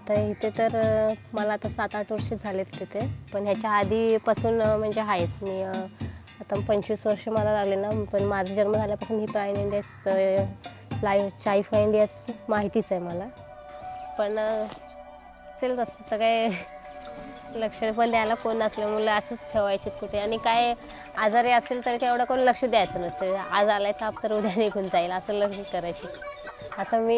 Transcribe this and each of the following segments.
आता इथे तर मला आता 7-8 वर्ष झालेत तिथे, पण ह्याच्या आधीपासून म्हणजे आहेच मी. आता 25 वर्ष मला लागले ना, पण माझा जन्म झाल्यापासून ही प्राईड इंडिया चायफा इंडिया माहितीच आहे मला. पण असेल तसं तर काय लक्ष पण द्यायला कोण नसल्यामुळे असंच ठेवायचे कुठे, आणि काय आजारी असेल तर काय एवढं कोण लक्ष द्यायचं नसेल. आज आलाय ताप तर उद्या निघून जाईल असं लक्ष करायचे. आता मी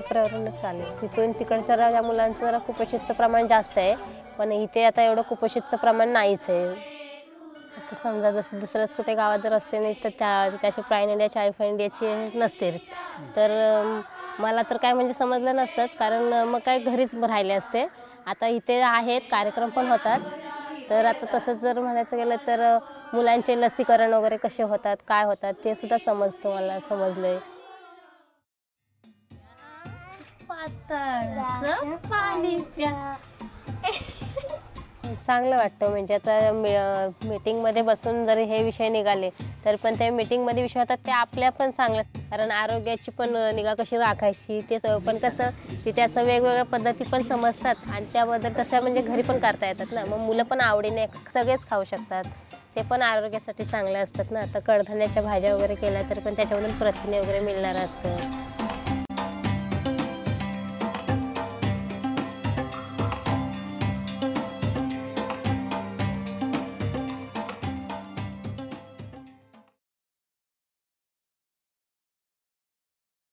प्रवरूनच चालेल, तिथून तिकडच्या ज्या मुलांचं जरा कुपोषितचं प्रमाण जास्त आहे, पण इथे आता एवढं कुपोषितचं प्रमाण नाहीच आहे. आता समजा जसं दुसरंच कुठे गावात जर असते नाही तर त्याची प्राईड इंडिया चायफा इंडियाची नसते, तर मला तर काय म्हणजे समजलं नसतंच, कारण मग काय घरीच राहिले असते. आता इथे आहेत, कार्यक्रम पण होतात, तर आता तसंच जर म्हणायचं गेलं तर मुलांचे लसीकरण वगैरे कसे होतात, काय होतात ते सुद्धा समजतं, मला समजलंय. पाताळाचं पाणी प्या. चांगलं वाटतं. म्हणजे आता मीटिंगमध्ये बसून जरी हे विषय निघाले तर पण त्या मीटिंगमध्ये विषय होतात ते आपल्या पण चांगलं, कारण आरोग्याची पण निगा कशी राखायची ते पण कसं तिथे असं वेगवेगळ्या पद्धती पण समजतात, आणि त्याबद्दल तशा म्हणजे घरी पण करता येतात ना, मग मुलं पण आवडीने सगळेच खाऊ शकतात. ते पण आरोग्यासाठी चांगले असतात ना. आता कडधान्याच्या भाज्या वगैरे केल्या तर पण त्याच्यामधून प्रथिने वगैरे मिळणार असतं.